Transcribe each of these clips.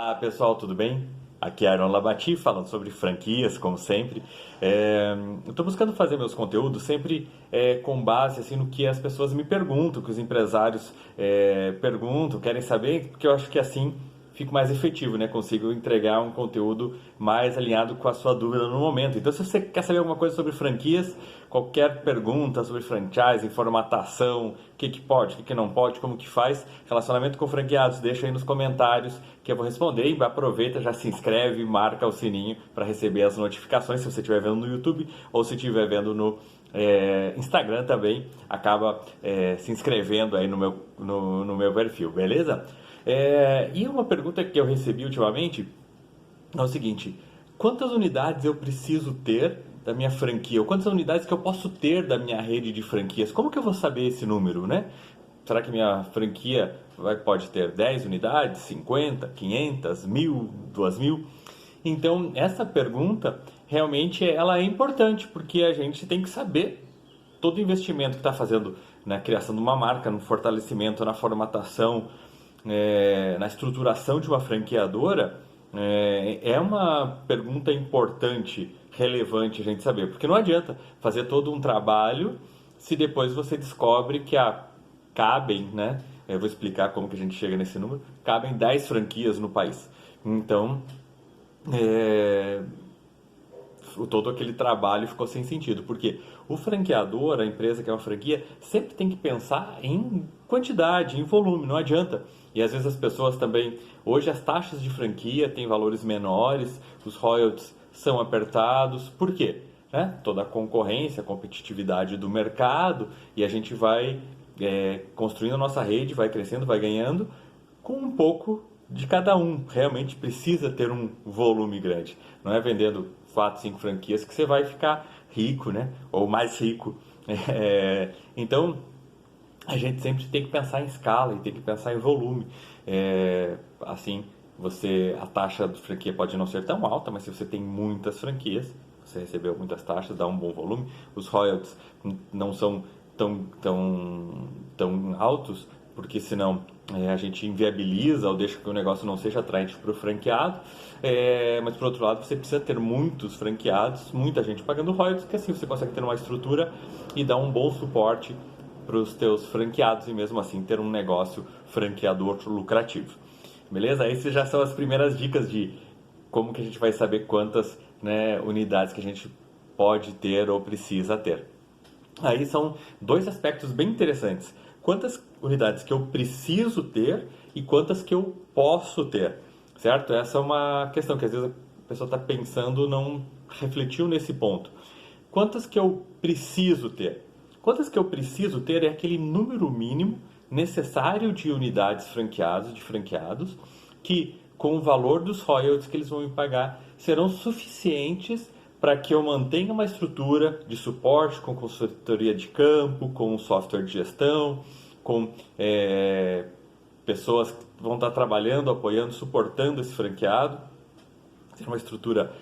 Olá pessoal, tudo bem? Aqui é Aaron Labati falando sobre franquias, como sempre. Eu estou buscando fazer meus conteúdos sempre com base assim, no que as pessoas me perguntam, que os empresários perguntam, querem saber, porque eu acho que assim fico mais efetivo, né? Consigo entregar um conteúdo mais alinhado com a sua dúvida no momento. Então, se você quer saber alguma coisa sobre franquias, qualquer pergunta sobre franchise, formatação, o que que pode, o que que não pode, como que faz, relacionamento com franqueados, deixa aí nos comentários que eu vou responder e aproveita, já se inscreve, marca o sininho para receber as notificações se você estiver vendo no YouTube ou se estiver vendo no Instagram também, acaba se inscrevendo aí no meu perfil, beleza? E uma pergunta que eu recebi ultimamente é o seguinte: quantas unidades eu preciso ter da minha franquia? Ou quantas unidades que eu posso ter da minha rede de franquias? Como que eu vou saber esse número, né? Será que minha franquia pode ter 10 unidades, 50, 500, 1000, 2000? Então, essa pergunta realmente ela é importante, porque a gente tem que saber todo o investimento que está fazendo na criação de uma marca, no fortalecimento, na formatação, na estruturação de uma franqueadora, é uma pergunta importante, relevante a gente saber, porque não adianta fazer todo um trabalho se depois você descobre que cabem, né? Eu vou explicar como que a gente chega nesse número, cabem 10 franquias no país. Então, é, todo aquele trabalho ficou sem sentido, porque o franqueador, a empresa que é uma franquia, sempre tem que pensar em quantidade, em volume, não adianta. E às vezes as pessoas também, hoje as taxas de franquia têm valores menores, os royalties são apertados, por quê? Toda a concorrência, a competitividade do mercado, e a gente vai construindo a nossa rede, vai crescendo, vai ganhando, com um pouco de cada um. Realmente precisa ter um volume grande. Não é vendendo 4, 5 franquias que você vai ficar rico, né? Ou mais rico. Então, a gente sempre tem que pensar em escala e tem que pensar em volume. Assim, a taxa de franquia pode não ser tão alta, mas se você tem muitas franquias, você recebeu muitas taxas, dá um bom volume. Os royalties não são tão altos, porque senão a gente inviabiliza ou deixa que o negócio não seja atraente para o franqueado. Mas por outro lado, você precisa ter muitos franqueados, muita gente pagando royalties, que assim você consegue ter uma estrutura e dar um bom suporte para os teus franqueados e mesmo assim ter um negócio franqueador lucrativo. Beleza? Essas já são as primeiras dicas de como que a gente vai saber quantas, né, unidades que a gente pode ter ou precisa ter. Aí são dois aspectos bem interessantes. Quantas unidades que eu preciso ter e quantas que eu posso ter, certo? Essa é uma questão que às vezes a pessoa está pensando, não refletiu nesse ponto. Quantas que eu preciso ter? Quantas que eu preciso ter é aquele número mínimo necessário de unidades franqueadas, de franqueados, que com o valor dos royalties que eles vão me pagar serão suficientes para que eu mantenha uma estrutura de suporte com consultoria de campo, com software de gestão, com pessoas que vão estar trabalhando, apoiando, suportando esse franqueado, ter uma estrutura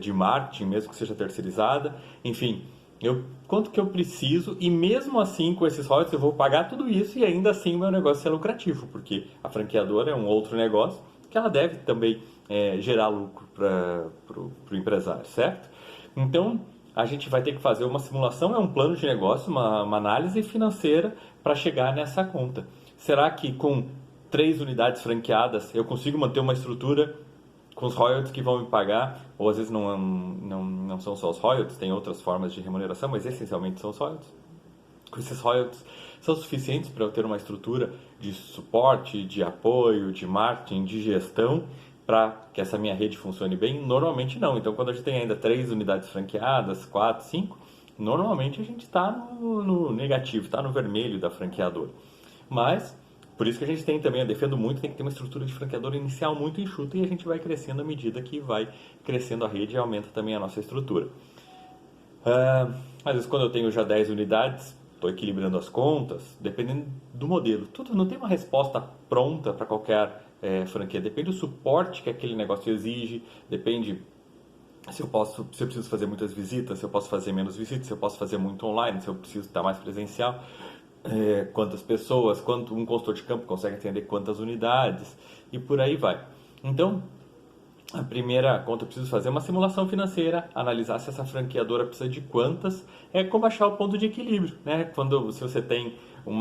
de marketing, mesmo que seja terceirizada, enfim, quanto que eu preciso e mesmo assim com esses royalties eu vou pagar tudo isso e ainda assim o meu negócio é lucrativo, porque a franqueadora é um outro negócio que ela deve também gerar lucro para o empresário, certo? Então, a gente vai ter que fazer uma simulação, é um plano de negócio, uma análise financeira para chegar nessa conta. Será que com 3 unidades franqueadas eu consigo manter uma estrutura com os royalties que vão me pagar? Ou às vezes não são só os royalties, tem outras formas de remuneração, mas essencialmente são os royalties. Com esses royalties são suficientes para eu ter uma estrutura de suporte, de apoio, de marketing, de gestão, para que essa minha rede funcione bem? Normalmente não. Então, quando a gente tem ainda 3 unidades franqueadas, 4, 5, normalmente a gente está no negativo, está no vermelho da franqueadora. Mas, por isso que a gente tem também, eu defendo muito, tem que ter uma estrutura de franqueador inicial muito enxuta e a gente vai crescendo à medida que vai crescendo a rede e aumenta também a nossa estrutura. Às vezes, quando eu tenho já 10 unidades, estou equilibrando as contas, dependendo do modelo. Tudo não tem uma resposta pronta para qualquer franquia. Depende do suporte que aquele negócio exige, depende se eu preciso fazer muitas visitas, se eu posso fazer menos visitas, se eu posso fazer muito online, se eu preciso estar mais presencial, quantas pessoas, quanto um consultor de campo consegue atender quantas unidades e por aí vai. Então, a primeira conta eu preciso fazer uma simulação financeira, analisar se essa franqueadora precisa de quantas, como achar o ponto de equilíbrio, né? Se você tem um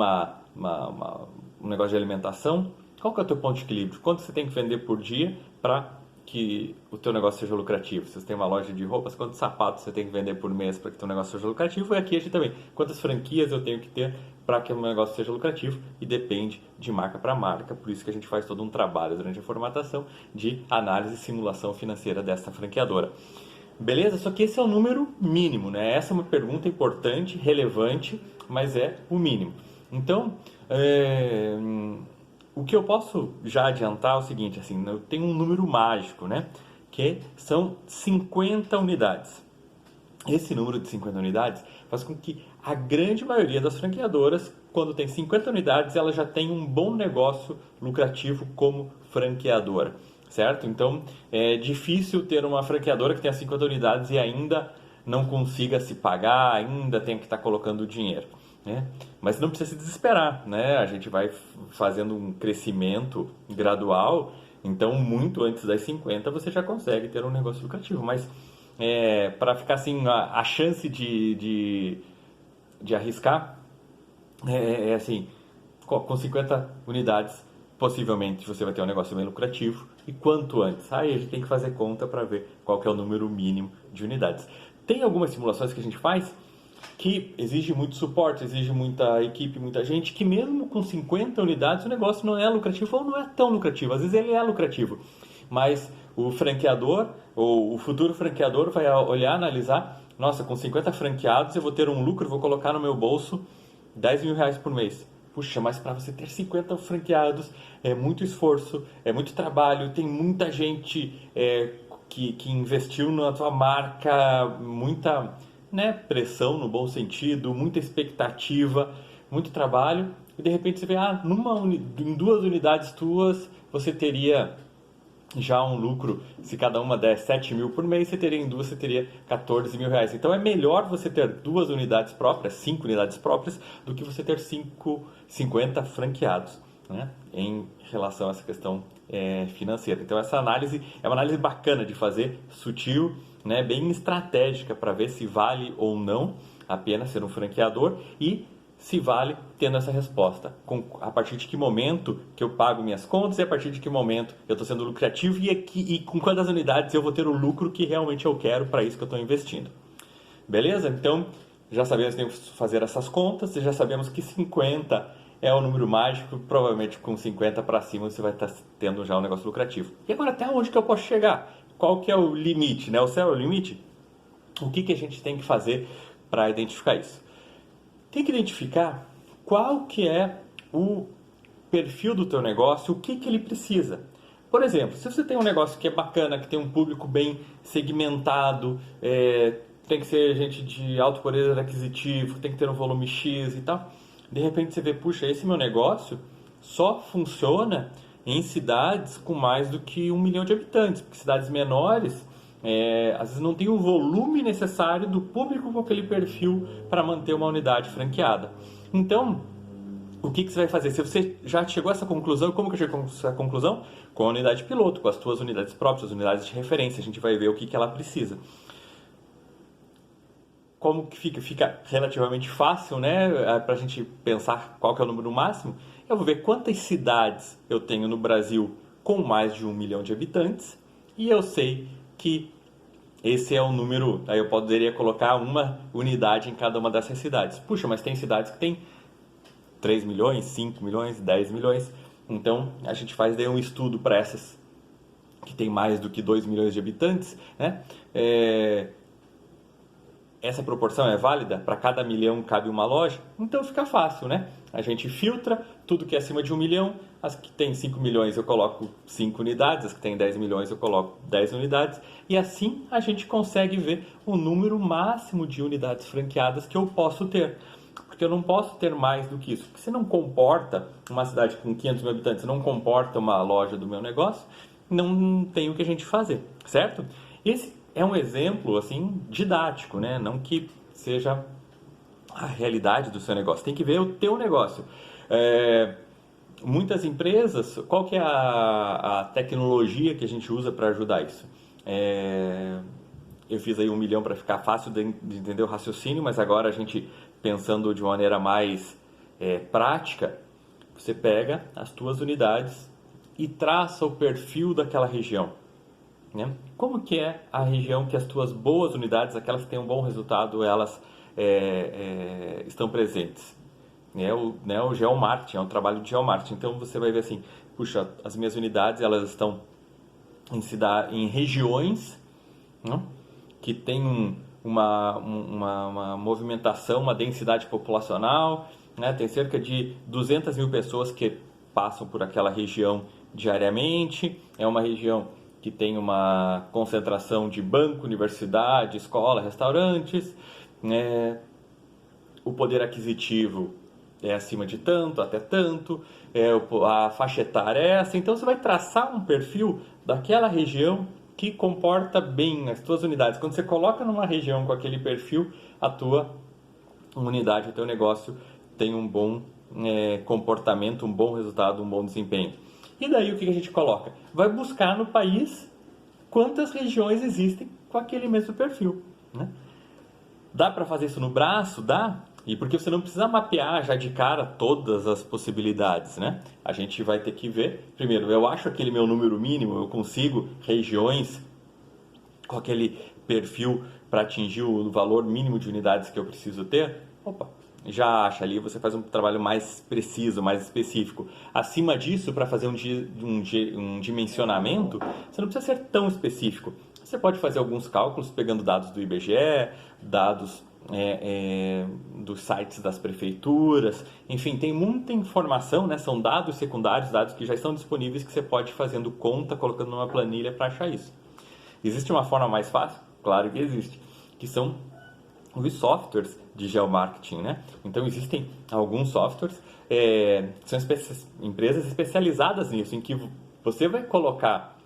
negócio de alimentação, qual que é o teu ponto de equilíbrio? Quanto você tem que vender por dia para que o teu negócio seja lucrativo? Se você tem uma loja de roupas, quantos sapatos você tem que vender por mês para que o teu negócio seja lucrativo? E aqui a gente também, quantas franquias eu tenho que ter para que o meu negócio seja lucrativo? E depende de marca para marca, por isso que a gente faz todo um trabalho durante a formatação de análise e simulação financeira dessa franqueadora. Beleza? Só que esse é o número mínimo, né? Essa é uma pergunta importante, relevante, mas é o mínimo. Então, o que eu posso já adiantar é o seguinte, assim, eu tenho um número mágico, né? Que são 50 unidades. Esse número de 50 unidades faz com que a grande maioria das franqueadoras, quando tem 50 unidades, ela já tem um bom negócio lucrativo como franqueadora, certo? Então, é difícil ter uma franqueadora que tenha 50 unidades e ainda não consiga se pagar, ainda tenha que estar colocando dinheiro, né? Mas não precisa se desesperar, né? A gente vai fazendo um crescimento gradual, então muito antes das 50 você já consegue ter um negócio lucrativo, mas para ficar assim, a chance de arriscar assim, com 50 unidades, possivelmente você vai ter um negócio bem lucrativo, e quanto antes? Aí a gente tem que fazer conta para ver qual que é o número mínimo de unidades. Tem algumas simulações que a gente faz que exige muito suporte, exige muita equipe, muita gente, que mesmo com 50 unidades o negócio não é lucrativo ou não é tão lucrativo. Às vezes ele é lucrativo, mas o franqueador ou o futuro franqueador vai olhar, analisar, nossa, com 50 franqueados eu vou ter um lucro, vou colocar no meu bolso 10 mil reais por mês. Puxa, mas para você ter 50 franqueados é muito esforço, é muito trabalho, tem muita gente que investiu na tua marca, muita, né, pressão no bom sentido, muita expectativa, muito trabalho, e de repente você vê, em 2 unidades tuas você teria já um lucro, se cada uma der 7 mil por mês, você teria 14 mil reais. Então é melhor você ter 2 unidades próprias, 5 unidades próprias, do que você ter 50 franqueados, né, em relação a essa questão financeira. Então essa análise é uma análise bacana de fazer, sutil, né, bem estratégica para ver se vale ou não a pena ser um franqueador e se vale tendo essa resposta. A partir de que momento que eu pago minhas contas e a partir de que momento eu estou sendo lucrativo e com quantas unidades eu vou ter o lucro que realmente eu quero para isso que eu estou investindo. Beleza? Então, já sabemos que tem que fazer essas contas, já sabemos que 50 é o número mágico, provavelmente com 50 para cima você vai estar tendo já um negócio lucrativo. E agora, até onde que eu posso chegar? Qual que é o limite, né? O céu é o limite? O que a gente tem que fazer para identificar isso? Tem que identificar qual que é o perfil do teu negócio, o que ele precisa. Por exemplo, se você tem um negócio que é bacana, que tem um público bem segmentado, tem que ser gente de alto poder aquisitivo, tem que ter um volume X e tal, de repente você vê, puxa, esse meu negócio só funciona em cidades com mais do que 1 milhão de habitantes, porque cidades menores às vezes não tem o volume necessário do público com aquele perfil para manter uma unidade franqueada. Então, o que você vai fazer? Se você já chegou a essa conclusão, como que eu chego a essa conclusão? Com a unidade piloto, com as tuas unidades próprias, as unidades de referência, a gente vai ver o que ela precisa. Como que fica relativamente fácil, né, para a gente pensar qual que é o número máximo. Eu vou ver quantas cidades eu tenho no Brasil com mais de 1 milhão de habitantes e eu sei que esse é o número, aí eu poderia colocar uma unidade em cada uma dessas cidades. Puxa, mas tem cidades que tem 3 milhões, 5 milhões, 10 milhões. Então, a gente faz daí um estudo para essas que tem mais do que 2 milhões de habitantes, né? Essa proporção é válida? Para cada milhão cabe uma loja? Então fica fácil, né? A gente filtra tudo que é acima de 1 milhão. As que tem 5 milhões eu coloco 5 unidades, as que tem 10 milhões eu coloco 10 unidades. E assim a gente consegue ver o número máximo de unidades franqueadas que eu posso ter. Porque eu não posso ter mais do que isso. Porque se não comporta uma cidade com 500 mil habitantes, não comporta uma loja do meu negócio, não tem o que a gente fazer, certo? Esse é um exemplo, assim, didático, né? Não que seja a realidade do seu negócio. Tem que ver o teu negócio. muitas empresas, qual que é a tecnologia que a gente usa para ajudar isso? Eu fiz aí 1 milhão para ficar fácil de entender o raciocínio, mas agora a gente pensando de maneira mais prática, você pega as tuas unidades e traça o perfil daquela região, né? Como que é a região que as tuas boas unidades, aquelas que têm um bom resultado, elas estão presentes? O geomarketing, é um trabalho de geomarketing. Então você vai ver assim, puxa, as minhas unidades elas estão em regiões, né, que tem uma movimentação, uma densidade populacional, né, tem cerca de 200 mil pessoas que passam por aquela região diariamente, é uma região que tem uma concentração de banco, universidade, escola, restaurantes, né, o poder aquisitivo é acima de tanto, até tanto, a faixa etária é essa, então você vai traçar um perfil daquela região que comporta bem as tuas unidades. Quando você coloca numa região com aquele perfil, a tua unidade, o teu negócio tem um bom comportamento, um bom resultado, um bom desempenho. E daí o que a gente coloca? Vai buscar no país quantas regiões existem com aquele mesmo perfil, né? Dá para fazer isso no braço? Dá. E porque você não precisa mapear já de cara todas as possibilidades, né? A gente vai ter que ver. Primeiro, eu acho aquele meu número mínimo, eu consigo regiões com aquele perfil para atingir o valor mínimo de unidades que eu preciso ter. Opa, já acha ali, você faz um trabalho mais preciso, mais específico. Acima disso, para fazer um dimensionamento, você não precisa ser tão específico. Você pode fazer alguns cálculos pegando dados do IBGE, dados dos sites das prefeituras, enfim, tem muita informação, né? São dados secundários, dados que já estão disponíveis que você pode ir fazendo conta, colocando numa planilha para achar isso. Existe uma forma mais fácil? Claro que existe, que são os softwares de geomarketing, né? Então existem alguns softwares, são empresas especializadas nisso, em que você vai colocar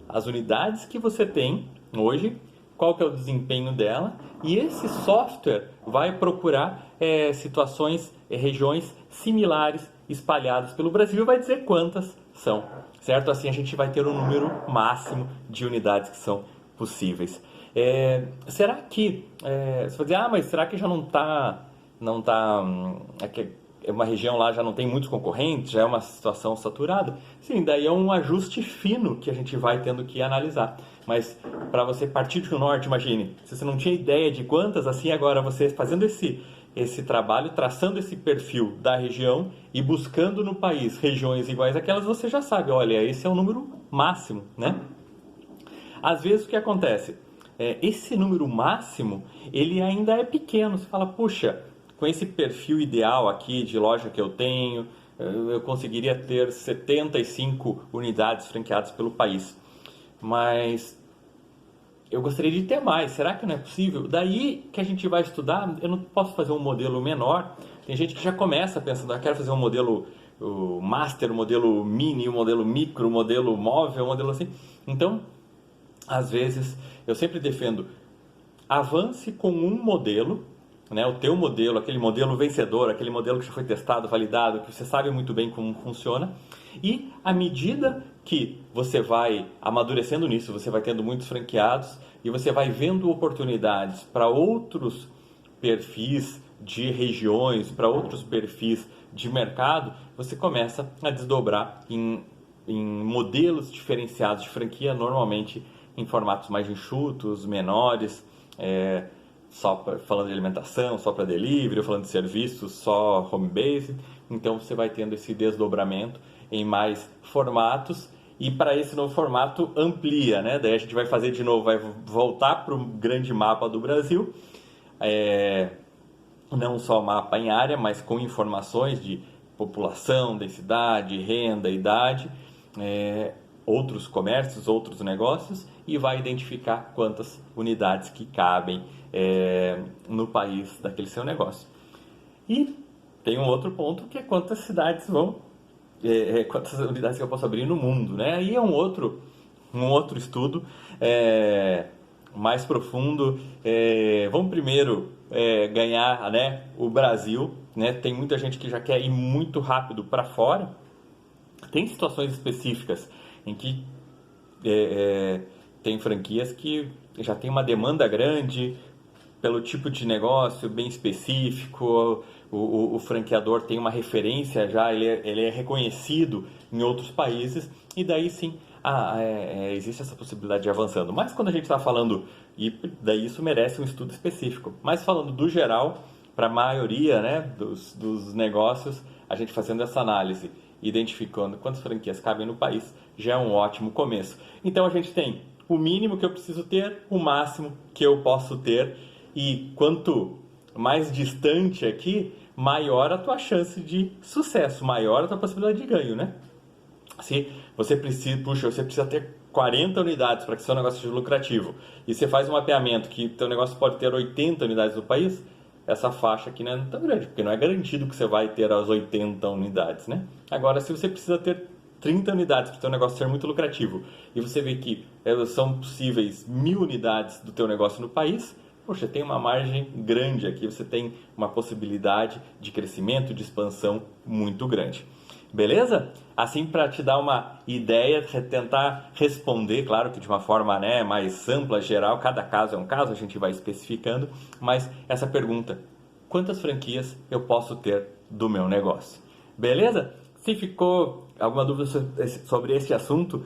as unidades que você tem hoje, qual que é o desempenho dela, e esse software vai procurar situações, regiões similares espalhadas pelo Brasil e vai dizer quantas são, certo? Assim a gente vai ter um número máximo de unidades que são possíveis. Será que, você vai dizer, mas será que já não está, uma região lá já não tem muitos concorrentes, já é uma situação saturada? Sim, daí é um ajuste fino que a gente vai tendo que analisar. Mas para você partir do norte, imagine, se você não tinha ideia de quantas, assim agora você fazendo esse trabalho, traçando esse perfil da região e buscando no país regiões iguais àquelas, você já sabe, olha, esse é o número máximo, né? Às vezes o que acontece? Esse número máximo, ele ainda é pequeno. Você fala, puxa, com esse perfil ideal aqui de loja que eu tenho, eu conseguiria ter 75 unidades franqueadas pelo país. Mas eu gostaria de ter mais, será que não é possível? Daí que a gente vai estudar, eu não posso fazer um modelo menor. Tem gente que já começa pensando, quero fazer um modelo master, um modelo mini, um modelo micro, um modelo móvel, um modelo assim. Então, às vezes, eu sempre defendo, avance com um modelo, né, o teu modelo, aquele modelo vencedor, aquele modelo que já foi testado, validado, que você sabe muito bem como funciona, e à medida que você vai amadurecendo nisso, você vai tendo muitos franqueados e você vai vendo oportunidades para outros perfis de regiões, para outros perfis de mercado, você começa a desdobrar em modelos diferenciados de franquia, normalmente em formatos mais enxutos, menores, falando de alimentação, só para delivery, ou falando de serviços, só home base. Então você vai tendo esse desdobramento em mais formatos e para esse novo formato amplia, né? Daí a gente vai fazer de novo, vai voltar para o grande mapa do Brasil, não só mapa em área, mas com informações de população, densidade, renda, idade, outros comércios, outros negócios, e vai identificar quantas unidades que cabem no país daquele seu negócio. E tem um outro ponto que é quantas cidades quantas unidades que eu posso abrir no mundo, né? Aí é um outro estudo mais profundo. Vamos primeiro ganhar, né, o Brasil, né? Tem muita gente que já quer ir muito rápido para fora, Tem situações específicas em que tem franquias que já tem uma demanda grande pelo tipo de negócio bem específico, o franqueador tem uma referência já, ele é reconhecido em outros países, e daí sim existe essa possibilidade de ir avançando. Mas quando a gente está falando, e daí isso merece um estudo específico, mas falando do geral, para a maioria, né, dos negócios, a gente fazendo essa análise, identificando quantas franquias cabem no país, já é um ótimo começo. Então a gente tem o mínimo que eu preciso ter, o máximo que eu posso ter, e quanto mais distante aqui, maior a tua chance de sucesso, maior a tua possibilidade de ganho, né? Se você precisa ter 40 unidades para que seu negócio seja lucrativo, e você faz um mapeamento que teu negócio pode ter 80 unidades no país, essa faixa aqui não é tão grande, porque não é garantido que você vai ter as 80 unidades, né? Agora, se você precisa ter 30 unidades para o teu negócio ser muito lucrativo, e você vê que são possíveis 1000 unidades do teu negócio no país, poxa, tem uma margem grande aqui, você tem uma possibilidade de crescimento, de expansão muito grande. Beleza? Assim, para te dar uma ideia, tentar responder, claro que de uma forma, né, mais ampla, geral, cada caso é um caso, a gente vai especificando, mas essa pergunta, quantas franquias eu posso ter do meu negócio? Beleza? Se ficou alguma dúvida sobre esse assunto,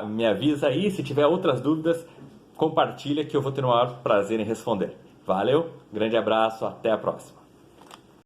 me avisa aí. Se tiver outras dúvidas, compartilha que eu vou ter o maior prazer em responder. Valeu, grande abraço, até a próxima.